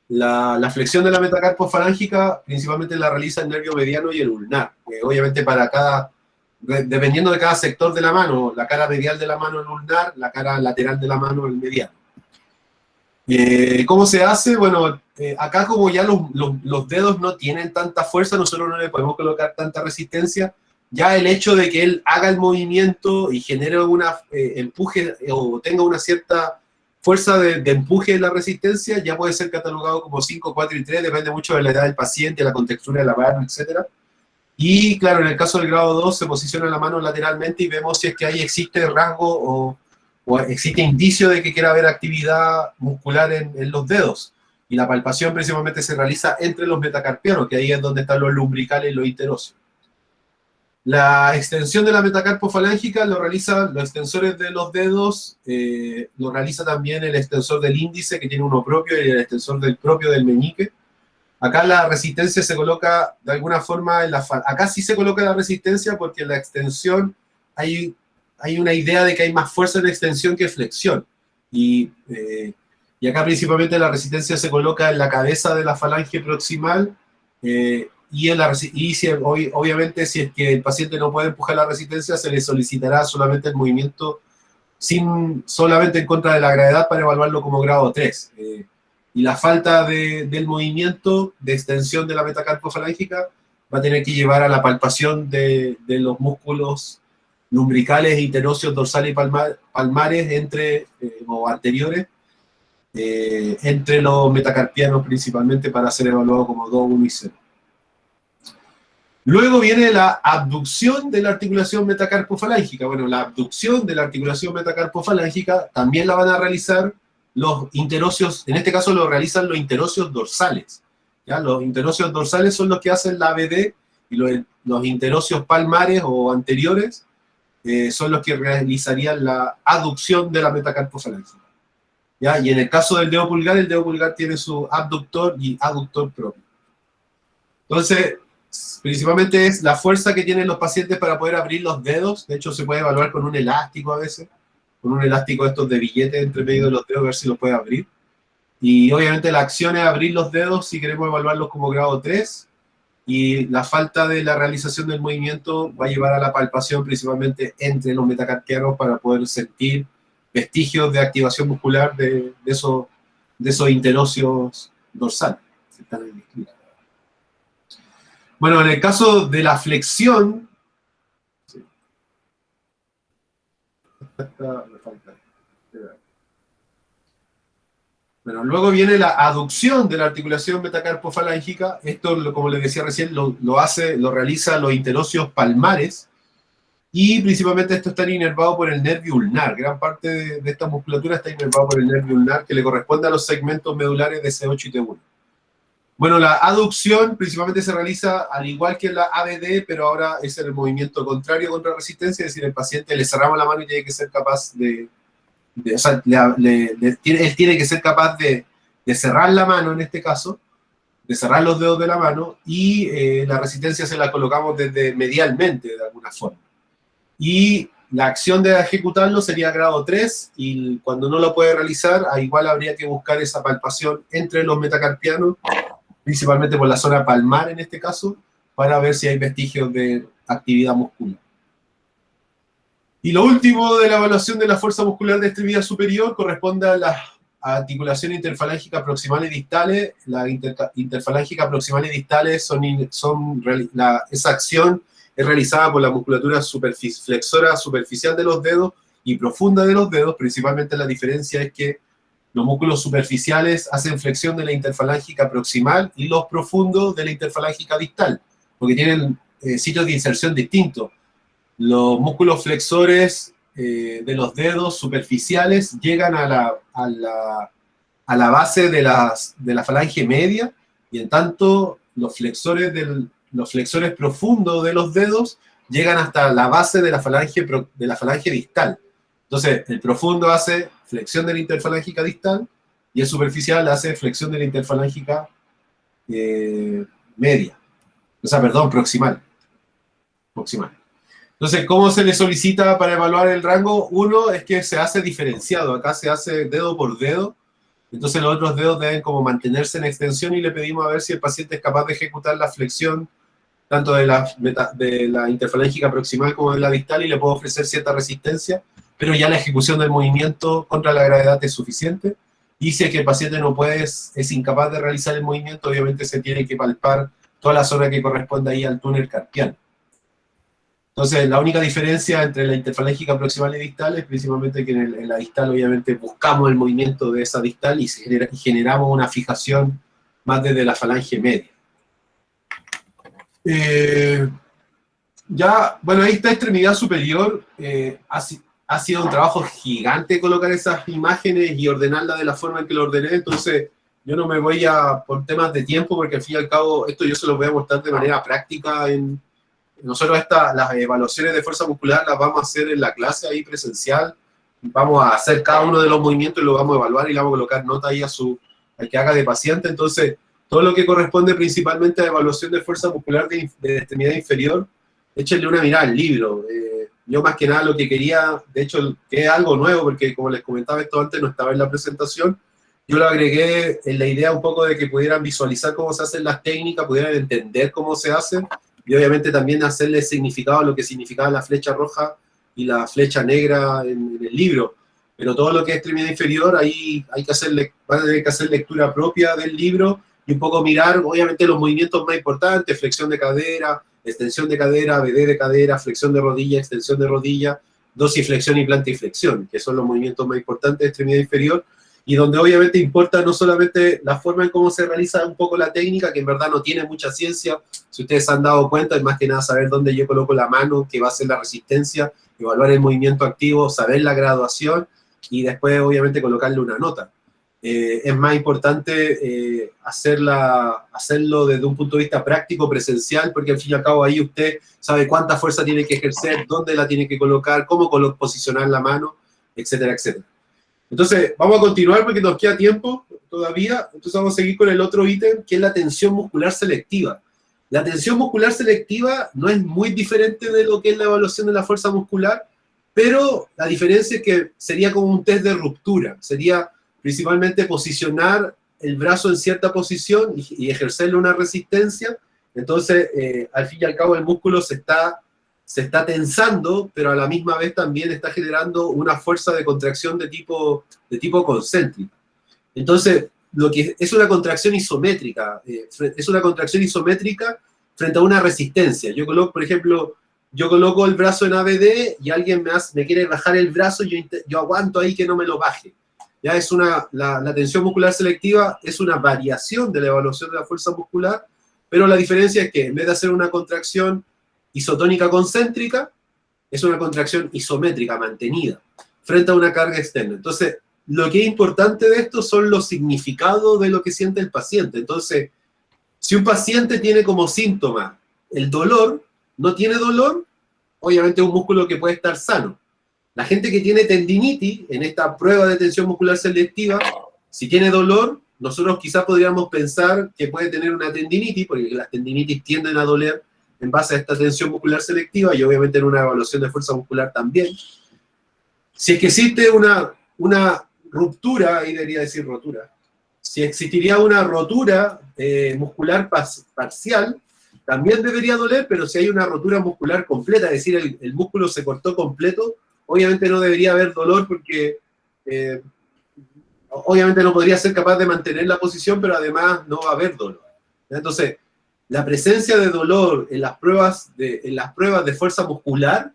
La flexión de la metacarpo-falángica principalmente la realiza el nervio mediano y el ulnar. Obviamente dependiendo de cada sector de la mano, la cara medial de la mano el ulnar, la cara lateral de la mano el mediano. ¿Cómo se hace? Bueno, acá como ya los dedos no tienen tanta fuerza, nosotros no le podemos colocar tanta resistencia. Ya el hecho de que él haga el movimiento y genere un empuje o tenga una cierta fuerza de empuje en la resistencia, ya puede ser catalogado como 5, 4 y 3, depende mucho de la edad del paciente, la contextura de la mano, etc. Y claro, en el caso del grado 2 se posiciona la mano lateralmente y vemos si es que ahí existe rasgo o existe indicio de que quiera haber actividad muscular en los dedos. Y la palpación principalmente se realiza entre los metacarpianos, que ahí es donde están los lumbricales y los interóseos. La extensión de la metacarpo-falángica lo realizan los extensores de los dedos, lo realiza también el extensor del índice, que tiene uno propio, y el extensor del propio del meñique. Acá la resistencia se coloca de alguna forma acá sí se coloca la resistencia porque en la extensión hay una idea de que hay más fuerza en extensión que flexión. Y acá principalmente la resistencia se coloca en la cabeza de la falange proximal, obviamente si es que el paciente no puede empujar la resistencia, se le solicitará solamente el movimiento solamente en contra de la gravedad para evaluarlo como grado 3. Y la falta del movimiento de extensión de la metacarpo-falángica va a tener que llevar a la palpación de los músculos lumbricales, interóseos, dorsales y palmares o anteriores, entre los metacarpianos principalmente, para ser evaluado como 2, 1 y 0. Luego viene la abducción de la articulación metacarpo-falángica. Bueno, la abducción de la articulación metacarpo-falángica también la van a realizar los interóseos, en este caso lo realizan los interóseos dorsales. ¿Ya? Los interóseos dorsales son los que hacen la ABD, y los interóseos palmares o anteriores son los que realizarían la aducción de la metacarpo-falángica. ¿Ya? Y en el caso del dedo pulgar tiene su abductor y aductor propio. Entonces, principalmente es la fuerza que tienen los pacientes para poder abrir los dedos. De hecho, se puede evaluar con un elástico a veces. con un elástico estos de billete entre medio de los dedos, a ver si los puede abrir. Y obviamente la acción es abrir los dedos si queremos evaluarlos como grado 3, y la falta de la realización del movimiento va a llevar a la palpación principalmente entre los metacarpianos para poder sentir vestigios de activación muscular de esos interóseos dorsales. Bueno, en el caso de la flexión, bueno, luego viene la aducción de la articulación metacarpofalángica. Esto, como les decía recién, lo realiza los interóseos palmares, y principalmente esto está inervado por el nervio ulnar. Gran parte de esta musculatura está inervado por el nervio ulnar, que le corresponde a los segmentos medulares de C8 y T1. Bueno, la aducción principalmente se realiza al igual que la ABD, pero ahora es en el movimiento contrario contra resistencia, es decir, el paciente le cerramos la mano y tiene que ser capaz o sea, él tiene que ser capaz de cerrar la mano en este caso, de cerrar los dedos de la mano, y la resistencia se la colocamos desde medialmente de alguna forma. Y la acción de ejecutarlo sería grado 3, y cuando no lo puede realizar, igual habría que buscar esa palpación entre los metacarpianos, principalmente por la zona palmar en este caso, para ver si hay vestigios de actividad muscular. Y lo último de la evaluación de la fuerza muscular de extremidad superior corresponde a las articulaciones interfalángica proximales y distales. Las interfalángica proximales y distales esa acción es realizada por la musculatura flexora superficial de los dedos y profunda de los dedos. Principalmente la diferencia es que los músculos superficiales hacen flexión de la interfalángica proximal y los profundos de la interfalángica distal, porque tienen sitios de inserción distintos. Los músculos flexores de los dedos superficiales llegan a la base de la falange media, y en tanto los flexores profundos de los dedos llegan hasta la base de la falange distal. Entonces, el profundo hace flexión de la interfalángica distal y el superficial hace flexión de la interfalángica media. O sea, perdón, proximal. Entonces, ¿cómo se le solicita para evaluar el rango? Uno es que se hace diferenciado. Acá se hace dedo por dedo. Entonces, los otros dedos deben como mantenerse en extensión, y le pedimos a ver si el paciente es capaz de ejecutar la flexión tanto de la interfalángica proximal como de la distal, y le puedo ofrecer cierta resistencia, pero ya la ejecución del movimiento contra la gravedad es suficiente. Y si es que el paciente es incapaz de realizar el movimiento, obviamente se tiene que palpar toda la zona que corresponde ahí al túnel carpiano. Entonces, la única diferencia entre la interfalángica proximal y distal es principalmente que en la distal, obviamente, buscamos el movimiento de esa distal y generamos una fijación más desde la falange media. Bueno, ahí está extremidad superior. Ha sido un trabajo gigante colocar esas imágenes y ordenarlas de la forma en que lo ordené. Entonces, yo no me voy por temas de tiempo, porque al fin y al cabo, esto yo se lo voy a mostrar de manera práctica. Nosotros las evaluaciones de fuerza muscular las vamos a hacer en la clase ahí presencial. Vamos a hacer cada uno de los movimientos y lo vamos a evaluar, y le vamos a colocar nota ahí al que haga de paciente. Entonces, todo lo que corresponde principalmente a evaluación de fuerza muscular de extremidad inferior, échenle una mirada al libro. Yo más que nada lo que quería, de hecho, que es algo nuevo, porque como les comentaba, esto antes no estaba en la presentación, yo lo agregué en la idea un poco de que pudieran visualizar cómo se hacen las técnicas, pudieran entender cómo se hacen, y obviamente también hacerle significado a lo que significaba la flecha roja y la flecha negra en el libro. Pero todo lo que es extremidad inferior, ahí van a tener que hacer lectura propia del libro y un poco mirar, obviamente, los movimientos más importantes: flexión de cadera, extensión de cadera, BD de cadera, flexión de rodilla, extensión de rodilla, dorsiflexión y plantiflexión, que son los movimientos más importantes de extremidad inferior, y donde obviamente importa no solamente la forma en cómo se realiza un poco la técnica, que en verdad no tiene mucha ciencia. Si ustedes se han dado cuenta, es más que nada saber dónde yo coloco la mano, que va a ser la resistencia, evaluar el movimiento activo, saber la graduación, y después obviamente colocarle una nota. Es más importante hacerlo desde un punto de vista práctico, presencial, porque al fin y al cabo ahí usted sabe cuánta fuerza tiene que ejercer, dónde la tiene que colocar, cómo posicionar la mano, etcétera, etcétera. Entonces, vamos a continuar porque nos queda tiempo todavía. Entonces vamos a seguir con el otro ítem, que es la tensión muscular selectiva. La tensión muscular selectiva no es muy diferente de lo que es la evaluación de la fuerza muscular. pero la diferencia es que sería como un test de ruptura, sería principalmente posicionar el brazo en cierta posición y ejercerle una resistencia. Entonces, al fin y al cabo, el músculo se está tensando, pero a la misma vez también está generando una fuerza de contracción de tipo concéntrico. Entonces, lo que es una contracción isométrica, frente a una resistencia. Yo coloco, por ejemplo, el brazo en ABD y alguien me quiere bajar el brazo y yo aguanto ahí que no me lo baje. Ya es la tensión muscular selectiva es una variación de la evaluación de la fuerza muscular, pero la diferencia es que en vez de hacer una contracción isotónica concéntrica, es una contracción isométrica mantenida frente a una carga externa. Entonces, lo que es importante de esto son los significados de lo que siente el paciente. Entonces, si un paciente tiene como síntoma el dolor, no tiene dolor, obviamente es un músculo que puede estar sano. La gente que tiene tendinitis, en esta prueba de tensión muscular selectiva, si tiene dolor, nosotros quizás podríamos pensar que puede tener una tendinitis, porque las tendinitis tienden a doler en base a esta tensión muscular selectiva, y obviamente en una evaluación de fuerza muscular también. Si es que existe una ruptura, ahí debería decir rotura, si existiría una rotura muscular parcial, también debería doler, pero si hay una rotura muscular completa, es decir, el músculo se cortó completo, obviamente no debería haber dolor porque obviamente no podría ser capaz de mantener la posición, pero además no va a haber dolor. Entonces, la presencia de dolor en las pruebas de fuerza muscular,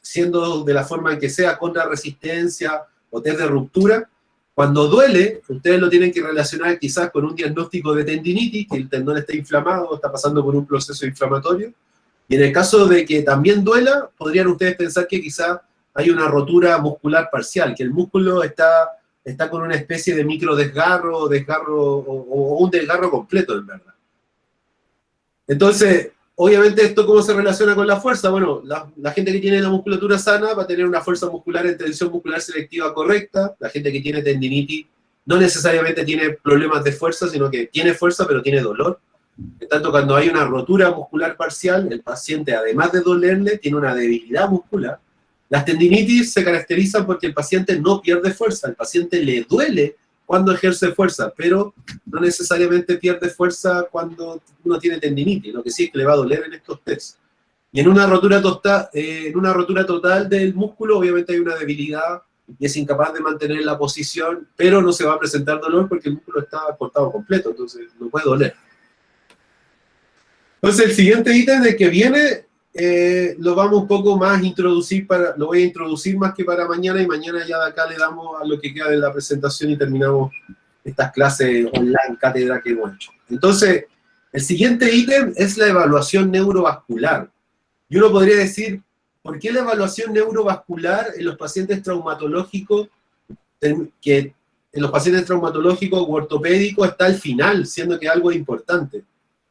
siendo de la forma en que sea contra resistencia o test de ruptura, cuando duele, ustedes lo tienen que relacionar quizás con un diagnóstico de tendinitis, que el tendón está inflamado, está pasando por un proceso inflamatorio, y en el caso de que también duela, podrían ustedes pensar que quizás hay una rotura muscular parcial, que el músculo está con una especie de micro desgarro o un desgarro completo, en verdad. Entonces, obviamente, ¿esto cómo se relaciona con la fuerza? Bueno, la gente que tiene la musculatura sana va a tener una fuerza muscular en tensión muscular selectiva correcta. La gente que tiene tendinitis no necesariamente tiene problemas de fuerza, sino que tiene fuerza, pero tiene dolor. En tanto, cuando hay una rotura muscular parcial, el paciente, además de dolerle, tiene una debilidad muscular. Las tendinitis se caracterizan porque el paciente no pierde fuerza, el paciente le duele cuando ejerce fuerza, pero no necesariamente pierde fuerza cuando uno tiene tendinitis, lo que sí es que le va a doler en estos tests. Y en una rotura total del músculo, obviamente hay una debilidad y es incapaz de mantener la posición, pero no se va a presentar dolor porque el músculo está cortado completo, entonces no puede doler. Entonces el siguiente ítem del que viene lo vamos un poco más introducir, lo voy a introducir más que para mañana, y mañana ya de acá le damos a lo que queda de la presentación y terminamos estas clases online, cátedra que hemos hecho. Entonces, el siguiente ítem es la evaluación neurovascular. Y uno podría decir, ¿por qué la evaluación neurovascular en los pacientes traumatológicos, o ortopédicos está al final, siendo que algo es importante?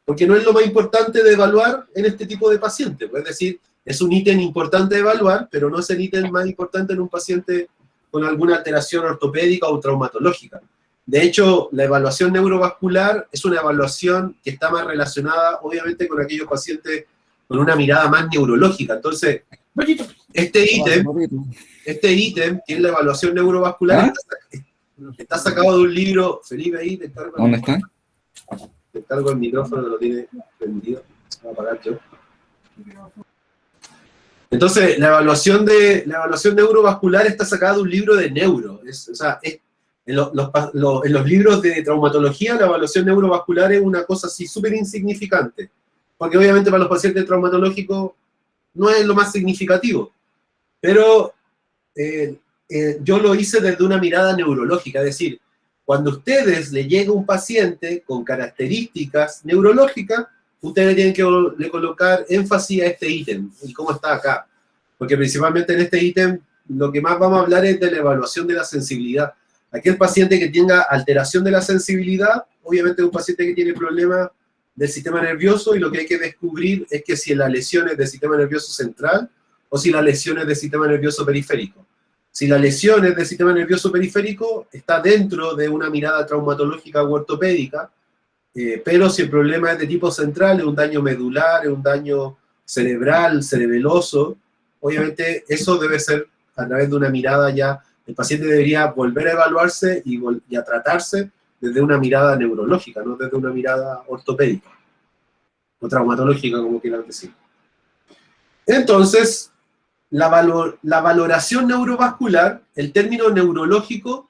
Porque no es lo más importante de evaluar en este tipo de pacientes. Es decir, es un ítem importante de evaluar, pero no es el ítem más importante en un paciente con alguna alteración ortopédica o traumatológica. De hecho, la evaluación neurovascular es una evaluación que está más relacionada, obviamente, con aquellos pacientes con una mirada más neurológica. Entonces, este ítem, que es la evaluación neurovascular, está sacado de un libro. Felipe, ahí te encargo. ¿Dónde está? Te cargo el micrófono, que lo tiene prendido. Se va a apagar yo. Entonces, la evaluación neurovascular está sacada de un libro de neuro. En los libros de traumatología, la evaluación neurovascular es una cosa así súper insignificante. Porque obviamente para los pacientes traumatológicos no es lo más significativo. Pero yo lo hice desde una mirada neurológica, es decir, cuando a ustedes le llega un paciente con características neurológicas, ustedes tienen que colocar énfasis a este ítem y cómo está acá. Porque principalmente en este ítem lo que más vamos a hablar es de la evaluación de la sensibilidad. Aquel paciente que tenga alteración de la sensibilidad, obviamente es un paciente que tiene problemas del sistema nervioso, y lo que hay que descubrir es que si la lesión es del sistema nervioso central o si la lesión es del sistema nervioso periférico. Si la lesión es del sistema nervioso periférico, está dentro de una mirada traumatológica o ortopédica, pero si el problema es de tipo central, es un daño medular, es un daño cerebral, cerebeloso, obviamente eso debe ser a través de una mirada ya, el paciente debería volver a evaluarse y a tratarse desde una mirada neurológica, no desde una mirada ortopédica o traumatológica, como quieran decir. Entonces, la valoración neurovascular, el término neurológico,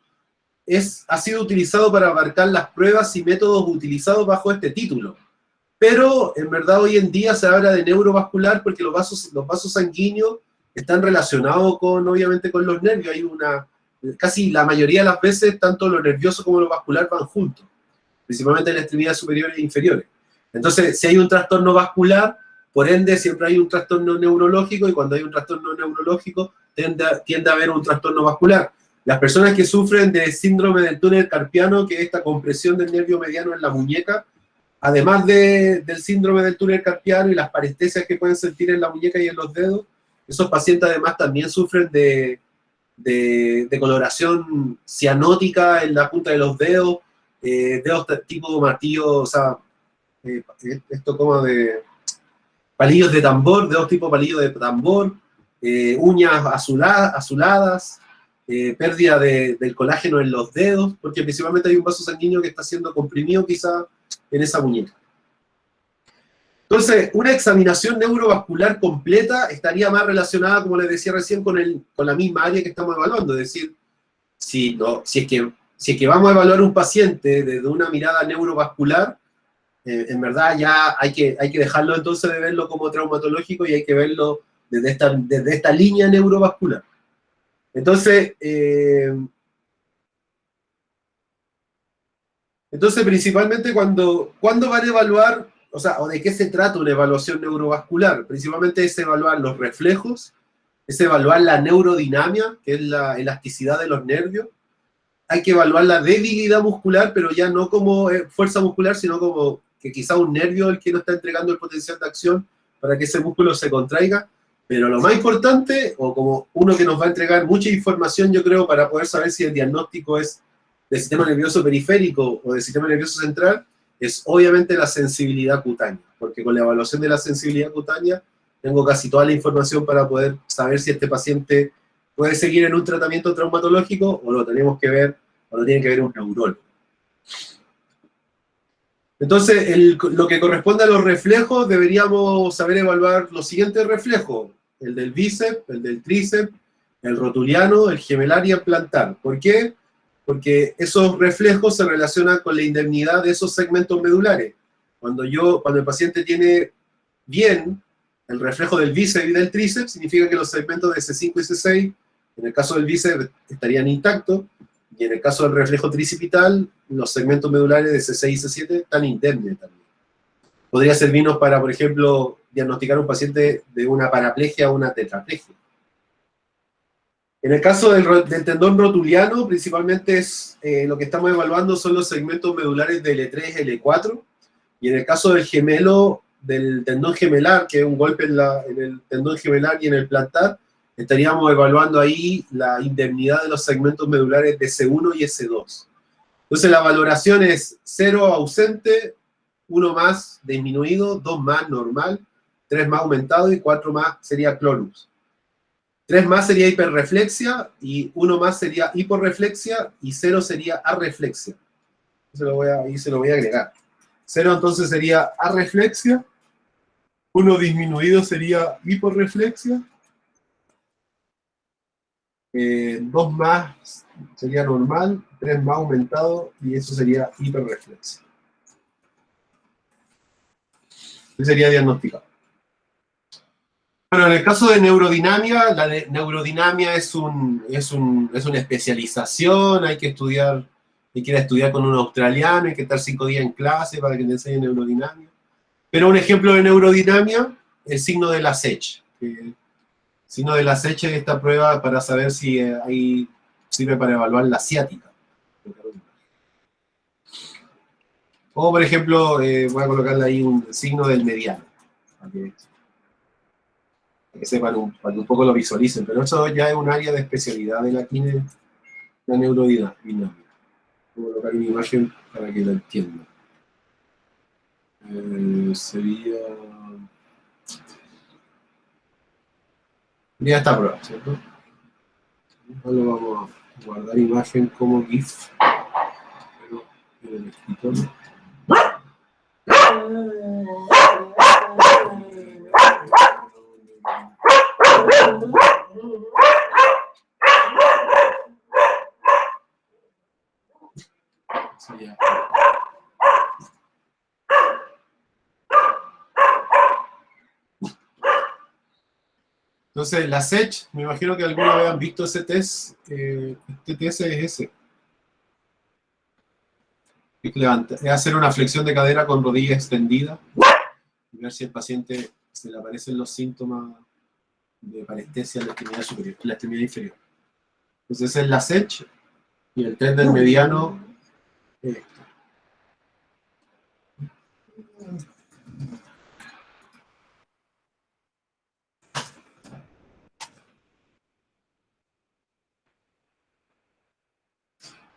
ha sido utilizado para abarcar las pruebas y métodos utilizados bajo este título. Pero, en verdad, hoy en día se habla de neurovascular porque los vasos sanguíneos están relacionados obviamente, con los nervios. Casi la mayoría de las veces, tanto lo nervioso como lo vascular van juntos, principalmente en las extremidades superiores e inferiores. Entonces, si hay un trastorno vascular, por ende, siempre hay un trastorno neurológico, y cuando hay un trastorno neurológico, tiende a haber un trastorno vascular. Las personas que sufren de síndrome del túnel carpiano, que es esta compresión del nervio mediano en la muñeca, además del síndrome del túnel carpiano y las parestesias que pueden sentir en la muñeca y en los dedos, esos pacientes además también sufren de coloración cianótica en la punta de los dedos, dedos tipo martillo, o sea, esto como de palillos de tambor, dedos tipo palillo de tambor, uñas azuladas, pérdida del colágeno en los dedos, porque principalmente hay un vaso sanguíneo que está siendo comprimido quizá en esa muñeca. Entonces, una examinación neurovascular completa estaría más relacionada, como les decía recién, con la misma área que estamos evaluando. Es decir, si es que vamos a evaluar un paciente desde una mirada neurovascular, en verdad ya hay que dejarlo entonces de verlo como traumatológico y hay que verlo desde esta línea neurovascular. Entonces, principalmente ¿cuándo van a evaluar, o de qué se trata una evaluación neurovascular? Principalmente es evaluar los reflejos, es evaluar la neurodinamia, que es la elasticidad de los nervios. Hay que evaluar la debilidad muscular, pero ya no como fuerza muscular, sino como que quizá un nervio es el que no está entregando el potencial de acción para que ese músculo se contraiga. Pero lo más importante, o como uno que nos va a entregar mucha información, yo creo, para poder saber si el diagnóstico es del sistema nervioso periférico o del sistema nervioso central, es obviamente la sensibilidad cutánea, porque con la evaluación de la sensibilidad cutánea tengo casi toda la información para poder saber si este paciente puede seguir en un tratamiento traumatológico o lo tenemos que ver, o lo tiene que ver un neurólogo. Entonces, lo que corresponde a los reflejos, deberíamos saber evaluar los siguientes reflejos: el del bíceps, el del tríceps, el rotuliano, el gemelar y el plantar. ¿Por qué? Porque esos reflejos se relacionan con la indemnidad de esos segmentos medulares. Cuando el paciente tiene bien el reflejo del bíceps y del tríceps, significa que los segmentos de C5 y C6, en el caso del bíceps, estarían intactos, y en el caso del reflejo tricipital, los segmentos medulares de C6 y C7 están indemnes también. Podría servirnos para, por ejemplo, diagnosticar a un paciente de una paraplegia o una tetraplegia. En el caso del tendón rotuliano, principalmente lo que estamos evaluando son los segmentos medulares de L3 y L4, y en el caso del gemelo, del tendón gemelar, que es un golpe en el tendón gemelar y en el plantar, estaríamos evaluando ahí la indemnidad de los segmentos medulares de C1 y S2. Entonces la valoración es 0 ausente, 1 más disminuido, 2 más normal, 3 más aumentado y 4 más sería clonus. 3 más sería hiperreflexia, y 1 más sería hiporreflexia, y 0 sería arreflexia. Ahí se lo voy a agregar. 0 entonces sería arreflexia, 1 disminuido sería hiporreflexia, 2 más sería normal, 3 más aumentado, y eso sería hiperreflexia. Eso sería diagnosticado. Bueno, en el caso de neurodinamia, neurodinamia es una especialización, hay que ir a estudiar con un australiano, hay que estar 5 días en clase para que te enseñen neurodinamia. Pero un ejemplo de neurodinamia, el signo de la Sech. El signo de la Sech es esta prueba para saber si sirve para evaluar la ciática. O, por ejemplo, voy a colocarle ahí un signo del mediano, para que sepan, para que un poco lo visualicen. Pero eso ya es un área de especialidad de la neurodinamia. Voy a colocar una imagen para que lo entiendan. Sería... Ya está prueba, ¿cierto? Ahora vamos a guardar imagen como GIF. Pero en el escritorio. Entonces, la SET, me imagino que alguna vez han visto ese test. Este test es ese. Es hacer una flexión de cadera con rodilla extendida y ver si al paciente se le aparecen los síntomas de parestesia en la extremidad superior, en la extremidad inferior. Entonces, esa es la SET y el test del mediano es esto.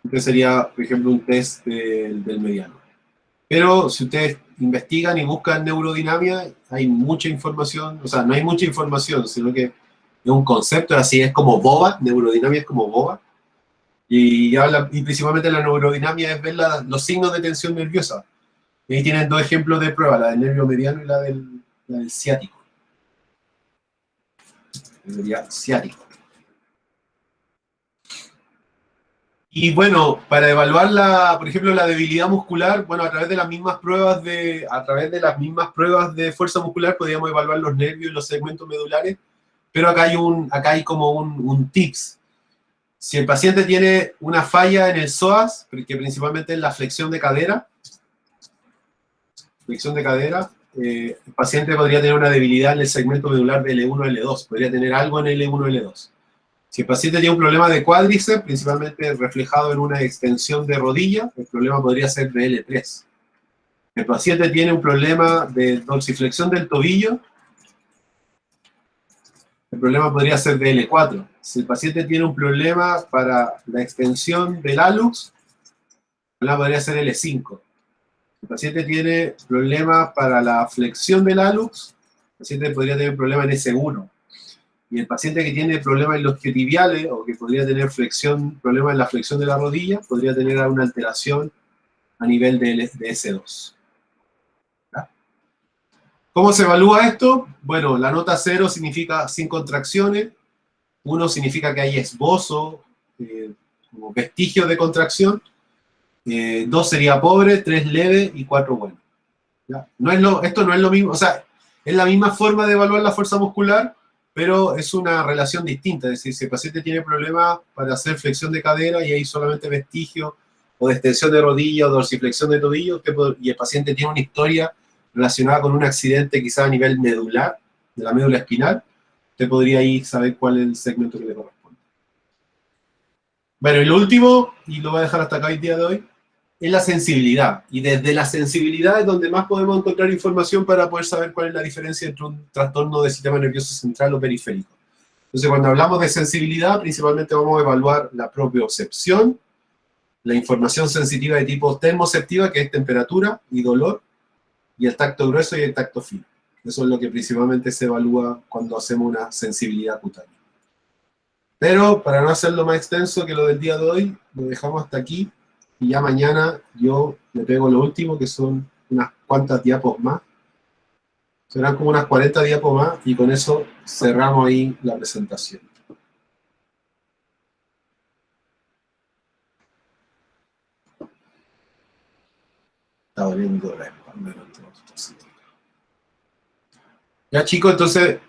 Este sería, por ejemplo, un test del mediano. Pero si ustedes investigan y buscan neurodinamia, hay mucha información, o sea, no hay mucha información, sino que es un concepto, así es como boba, neurodinamia es como boba, y principalmente la neurodinamia es ver los signos de tensión nerviosa. Y ahí tienen dos ejemplos de prueba, la del nervio mediano y la del ciático. Sería ciático. Y bueno, para evaluar por ejemplo, la debilidad muscular, bueno, a través de las mismas pruebas de fuerza muscular podríamos evaluar los nervios y los segmentos medulares, pero acá hay como un tips. Si el paciente tiene una falla en el psoas, que principalmente es la flexión de cadera, el paciente podría tener una debilidad en el segmento medular de L1-L2, podría tener algo en L1-L2. Si el paciente tiene un problema de cuádriceps, principalmente reflejado en una extensión de rodilla, el problema podría ser de L3. El paciente tiene un problema de dorsiflexión del tobillo, el problema podría ser de L4. Si el paciente tiene un problema para la extensión del hallux, el problema podría ser L5. Si el paciente tiene problemas para la flexión del hallux, el paciente podría tener un problema en S1. Y el paciente que tiene problemas en los isquiotibiales o que podría tener problemas en la flexión de la rodilla, podría tener alguna alteración a nivel de S2. ¿Ya? ¿Cómo se evalúa esto? Bueno, la nota 0 significa sin contracciones, 1 significa que hay esbozo, como vestigio de contracción, 2 sería pobre, 3 leve y 4 bueno. ¿Ya? Esto no es lo mismo, o sea, es la misma forma de evaluar la fuerza muscular, pero es una relación distinta. Es decir, si el paciente tiene problemas para hacer flexión de cadera y hay solamente vestigio o de extensión de rodilla o dorsiflexión de tobillo, y el paciente tiene una historia relacionada con un accidente quizá a nivel medular, de la médula espinal, usted podría ahí saber cuál es el segmento que le corresponde. Bueno, y lo último, y lo voy a dejar hasta acá el día de hoy, es la sensibilidad. Y desde la sensibilidad es donde más podemos encontrar información para poder saber cuál es la diferencia entre un trastorno del sistema nervioso central o periférico. Entonces, cuando hablamos de sensibilidad, principalmente vamos a evaluar la propiocepción, la información sensitiva de tipo termoceptiva, que es temperatura y dolor, y el tacto grueso y el tacto fino. Eso es lo que principalmente se evalúa cuando hacemos una sensibilidad cutánea. Pero para no hacerlo más extenso que lo del día de hoy, lo dejamos hasta aquí. Y ya mañana yo le pego lo último, que son unas cuantas diapos más. Serán como unas 40 diapos más y con eso cerramos ahí la presentación. Está doliendo la espalda. Ya chicos, entonces